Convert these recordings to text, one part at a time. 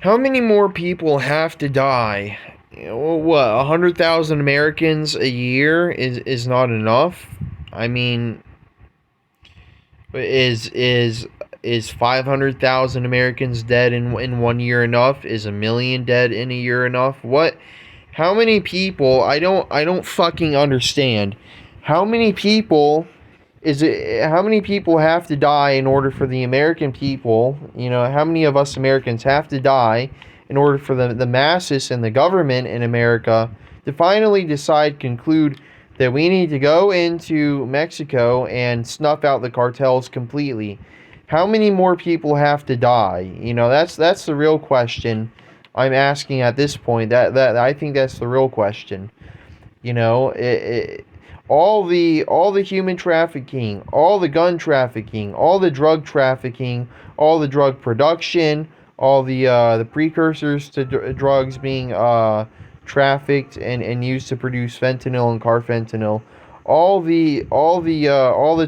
How many more people have to die? What, 100,000 Americans a year is not enough? I mean, is 500,000 Americans dead in 1 year enough? Is a million dead in a year enough? What? How many people? I don't fucking understand. How many people is it? How many people have to die in order for the American people? How many of us Americans have to die in order for the masses and the government in America to finally conclude that we need to go into Mexico and snuff out the cartels completely? How many more people have to die? That's the real question I'm asking at this point. That I think that's the real question. All the human trafficking, all the gun trafficking, all the drug trafficking, all the drug production, all the precursors to drugs being trafficked and used to produce fentanyl and carfentanil, all the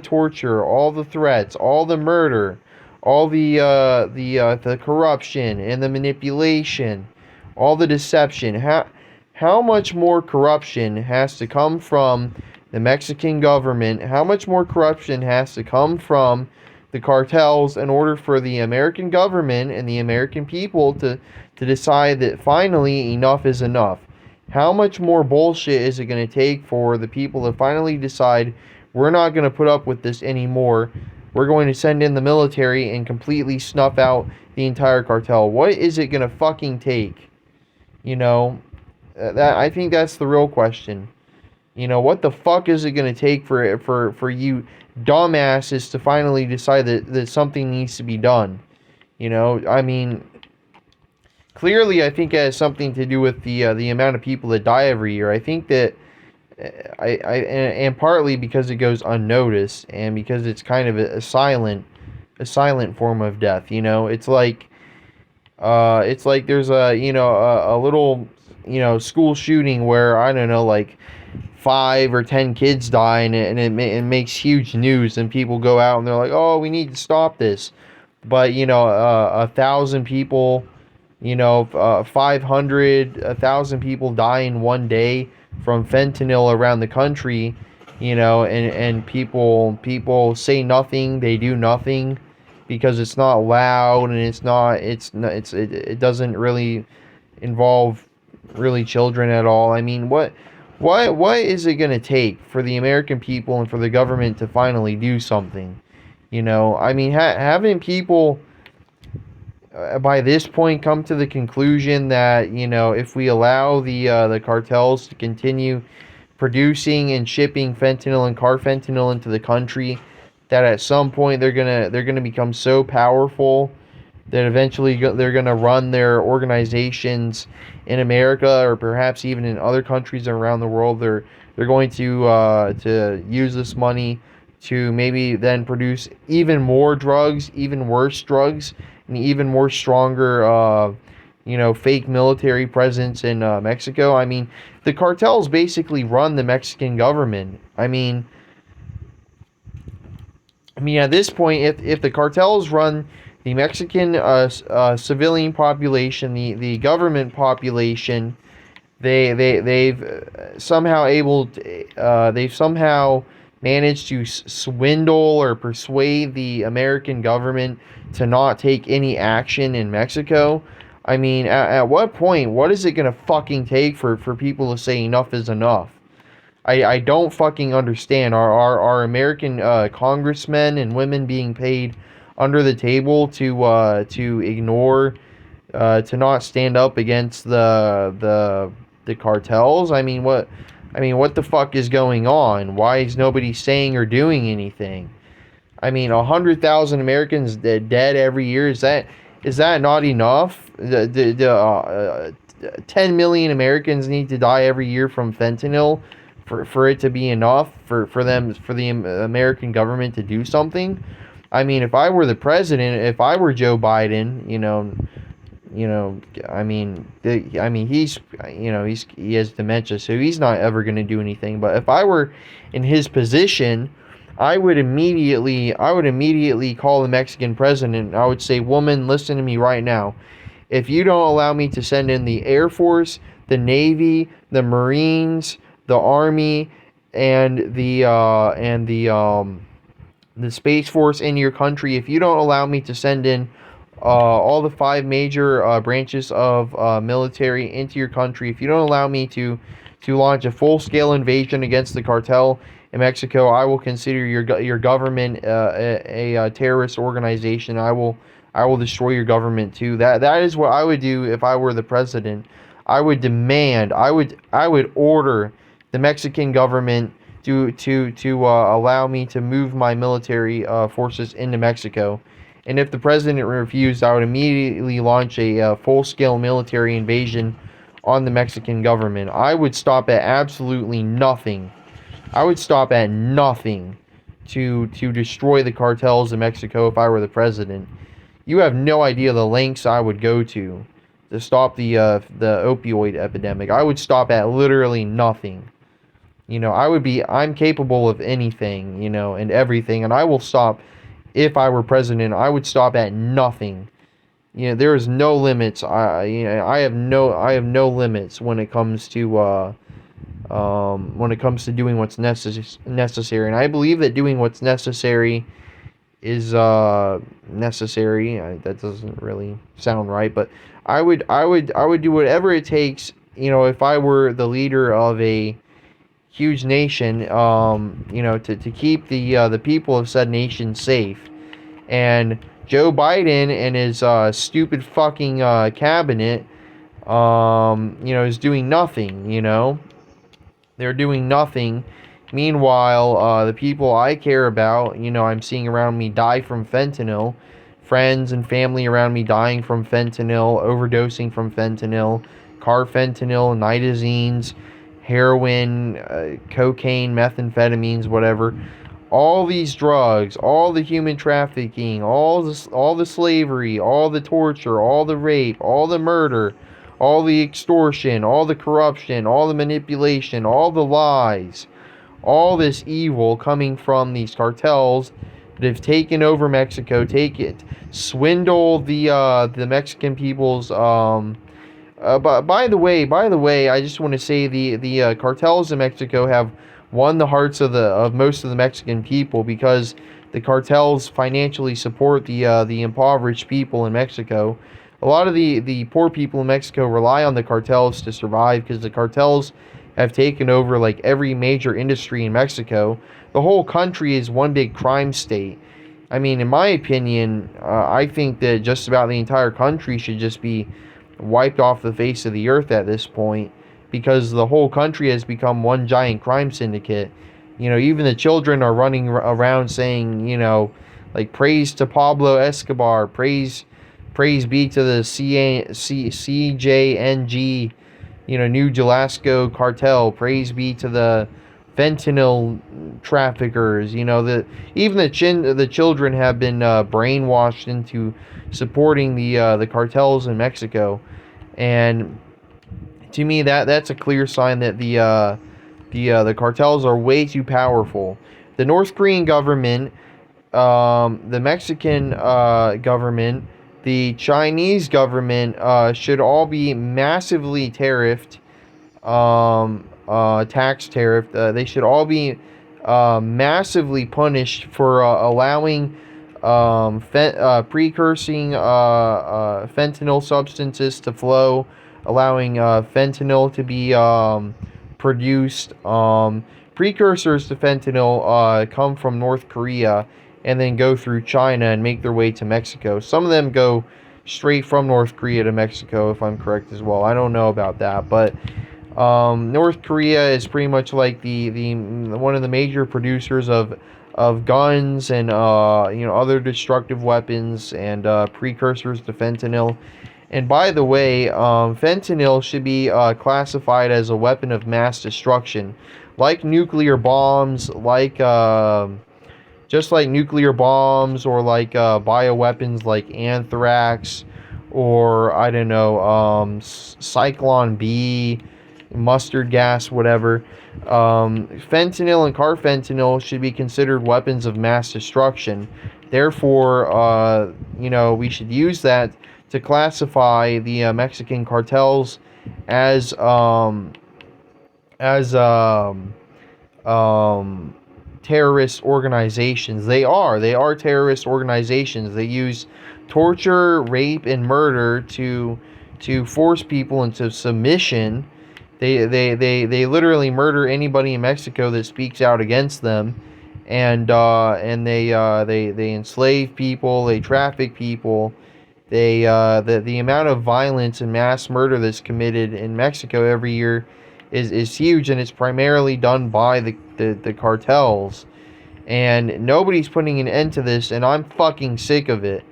torture, all the threats, all the murder, all the corruption and the manipulation, all the deception. How much more corruption has to come from the Mexican government? How much more corruption has to come from the cartels in order for the American government and the American people to decide that finally enough is enough? How much more bullshit is it going to take for the people to finally decide we're not going to put up with this anymore? We're going to send in the military and completely snuff out the entire cartel. What is it going to fucking take? That I think that's the real question. What the fuck is it going to take for you dumbasses to finally decide that something needs to be done? I mean, clearly I think it has something to do with the amount of people that die every year. I think that and partly because it goes unnoticed and because it's kind of a silent form of death. It's like there's a little school shooting where, I don't know, like 5 or 10 kids die, and it makes huge news, and people go out and they're like, oh, we need to stop this. But 1,000 people, 500, 1,000 people die in one day from fentanyl around the country. And people say nothing, they do nothing, because it's not loud, and it doesn't really involve really children at all. I mean, what is it going to take for the American people and for the government to finally do something? I mean, haven't people by this point come to the conclusion that if we allow the cartels to continue producing and shipping fentanyl and carfentanil into the country, that at some point they're gonna become so powerful that eventually they're gonna run their organizations in America, or perhaps even in other countries around the world. They're going to use this money to maybe then produce even more drugs, even worse drugs, and even more stronger fake military presence in Mexico. I mean, the cartels basically run the Mexican government. I mean, at this point, if the cartels run the Mexican civilian population, the government population, they've somehow managed to swindle or persuade the American government to not take any action in Mexico. I mean, at what point, what is it gonna fucking take for people to say enough is enough? I don't fucking understand. Are American congressmen and women being paid under the table to ignore, to not stand up against the cartels? What the fuck is going on? Why is nobody saying or doing anything? 100,000 Americans dead every year. Is that not enough? 10 million Americans need to die every year from fentanyl for it to be enough for the American government to do something. If I were the president, if I were Joe Biden, he has dementia, so he's not ever going to do anything. But if I were in his position, I would immediately call the Mexican president. I would say, woman, listen to me right now. If you don't allow me to send in the Air Force, the Navy, the Marines, the Army, and the Space Force in your country, if you don't allow me to send in all the five major branches of military into your country, if you don't allow me to launch a full-scale invasion against the cartel in Mexico, I will consider your government a terrorist organization. I will destroy your government too. That is what I would do if I were the president. I would demand. I would order the Mexican government to allow me to move my military forces into Mexico. And if the president refused, I would immediately launch a full-scale military invasion on the Mexican government. I would stop at absolutely nothing. I would stop at nothing to destroy the cartels in Mexico if I were the president. You have no idea the lengths I would go to stop the opioid epidemic. I would stop at literally nothing. I'm capable of anything, and everything, and I will stop. If I were president, I would stop at nothing. There is no limits. I have no limits when it comes to doing what's necessary, and I believe that doing what's necessary is necessary. That doesn't really sound right, but I would do whatever it takes. If I were the leader of a huge nation, to keep the people of said nation safe. And Joe Biden and his stupid fucking cabinet, is doing nothing. They're doing nothing. Meanwhile, the people I care about, I'm seeing around me die from fentanyl. Friends and family around me dying from fentanyl, overdosing from fentanyl, carfentanil, nitazines, heroin, cocaine, methamphetamines, whatever. All these drugs, all the human trafficking, all the slavery, all the torture, all the rape, all the murder, all the extortion, all the corruption, all the manipulation, all the lies, all this evil coming from these cartels that have taken over Mexico, swindle the Mexican people's. But by the way, I just want to say the cartels in Mexico have won the hearts of most of the Mexican people, because the cartels financially support the impoverished people in Mexico. A lot of the poor people in Mexico rely on the cartels to survive, because the cartels have taken over like every major industry in Mexico. The whole country is one big crime state. I mean, in my opinion, I think that just about the entire country should just be wiped off the face of the earth at this point, because the whole country has become one giant crime syndicate. Even the children are running around saying, like, praise to Pablo Escobar, praise be to the CJNG, New Jalisco cartel, praise be to the fentanyl traffickers. Even the children have been brainwashed into supporting the cartels in Mexico. And to me, that's a clear sign that the cartels are way too powerful. The North Korean government, the Mexican government, the Chinese government should all be massively tariffed, tax tariffed. They should all be massively punished for allowing precursing fentanyl substances to flow, allowing fentanyl to be produced. Precursors to fentanyl come from North Korea and then go through China and make their way to Mexico. Some of them go straight from North Korea to Mexico, if I'm correct as well. I don't know about that, but North Korea is pretty much like the one of the major producers of guns and other destructive weapons and precursors to fentanyl. And by the way, fentanyl should be classified as a weapon of mass destruction, like nuclear bombs, just like nuclear bombs, or like bioweapons like anthrax, or I don't know, Cyclone B, mustard gas, whatever. Fentanyl and carfentanil should be considered weapons of mass destruction. Therefore, we should use that to classify the Mexican cartels as as um, terrorist organizations. They are terrorist organizations. They use torture, rape, and murder to force people into submission. They literally murder anybody in Mexico that speaks out against them, and they enslave people. They traffic people. The amount of violence and mass murder that's committed in Mexico every year is huge, and it's primarily done by the cartels. And nobody's putting an end to this, and I'm fucking sick of it.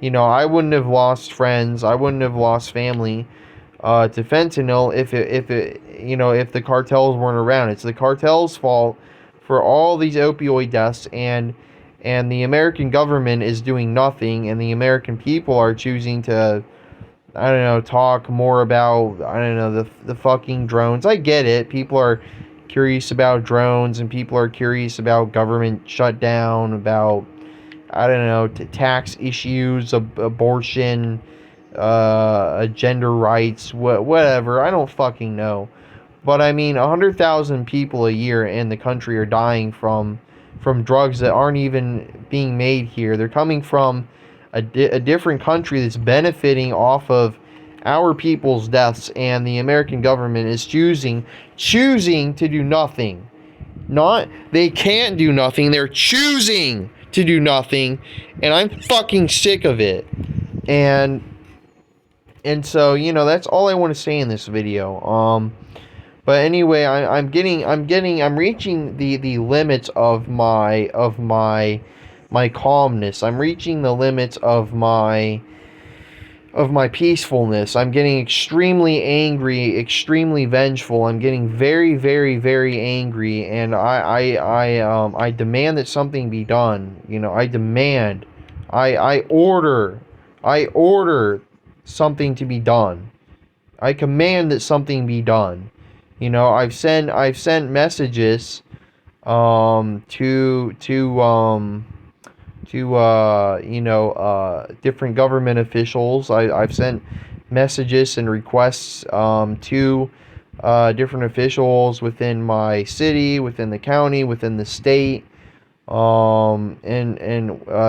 I wouldn't have lost friends, I wouldn't have lost family to fentanyl if the cartels weren't around. It's the cartels' fault for all these opioid deaths, and the American government is doing nothing, and the American people are choosing to, I don't know, talk more about, I don't know, the fucking drones. I get it. People are curious about drones, and people are curious about government shutdown, about, I don't know, tax issues, abortion, gender rights, whatever. I don't fucking know. But I mean, 100,000 people a year in the country are dying from drugs that aren't even being made here. They're coming from a different country that's benefiting off of our people's deaths, and the American government is choosing to do nothing. Not, they can't do nothing, they're choosing to do nothing, and I'm fucking sick of it. And so, that's all I want to say in this video. But anyway, I'm reaching the limits of my calmness. I'm reaching the limits of my peacefulness. I'm getting extremely angry, extremely vengeful. I'm getting very, very, very angry, and I demand that something be done. I order something to be done. I command that something be done. I've sent messages to different government officials. I've sent messages and requests to different officials within my city, within the county, within the state, and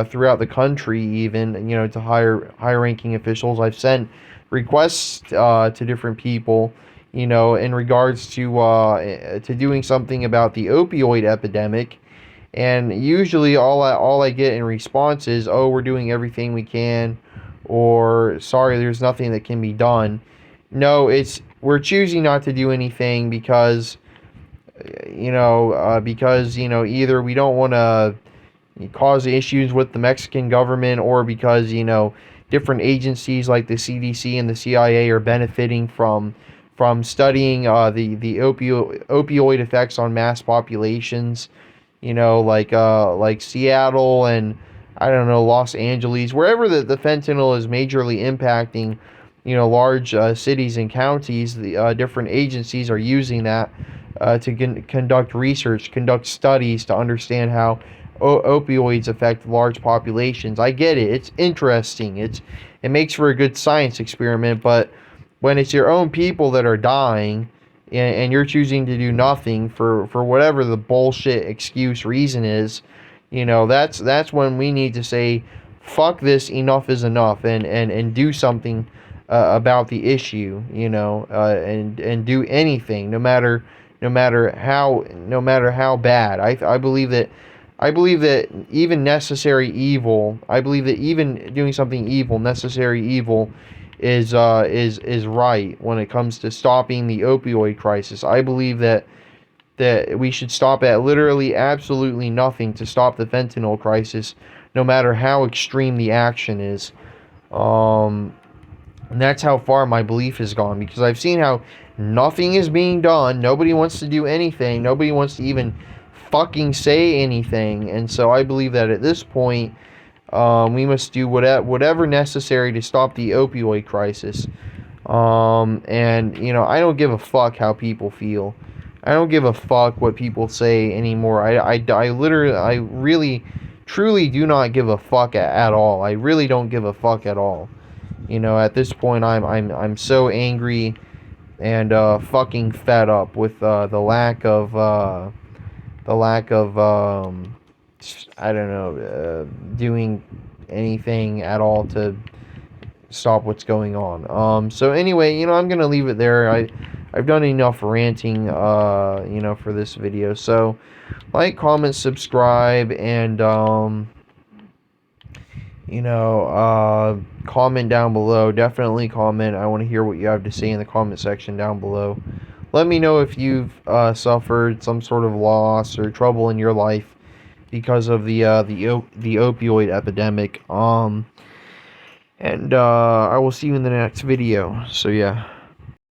throughout the country, even, to higher ranking officials. I've sent requests to different people, in regards to doing something about the opioid epidemic. And usually all I get in response is, "Oh, we're doing everything we can," or "Sorry, there's nothing that can be done." No, we're choosing not to do anything because either we don't want to cause issues with the Mexican government, or because different agencies like the CDC and the CIA are benefiting from studying the opioid effects on mass populations. Like Seattle and, I don't know, Los Angeles, wherever the fentanyl is majorly impacting, large cities and counties. The different agencies are using that to conduct research, conduct studies to understand how opioids affect large populations. I get it. It's interesting. It makes for a good science experiment, but when it's your own people that are dying, and you're choosing to do nothing for whatever the bullshit excuse reason is, that's when we need to say, fuck this, enough is enough, and do something about the issue, and do anything, no matter how bad. I believe that even necessary evil, I believe that even doing something evil, necessary evil, is right when it comes to stopping the opioid crisis. I believe that we should stop at literally absolutely nothing to stop the fentanyl crisis, no matter how extreme the action is. And that's how far my belief has gone, because I've seen how nothing is being done. Nobody wants to do anything. Nobody wants to even fucking say anything. And so I believe that at this point, we must do whatever necessary to stop the opioid crisis. And I don't give a fuck how people feel. I don't give a fuck what people say anymore. I really truly do not give a fuck at all. I really don't give a fuck at all. You know, at this point, I'm so angry and fucking fed up with the lack of I don't know, doing anything at all to stop what's going on. So anyway, you know, I'm gonna leave it there. I've done enough ranting, you know, for this video. So like, comment, subscribe, and you know, comment down below. Definitely comment. I want to hear what you have to say in the comment section down below. Let me know if you've suffered some sort of loss or trouble in your life because of the opioid epidemic. And I will see you in the next video. So yeah.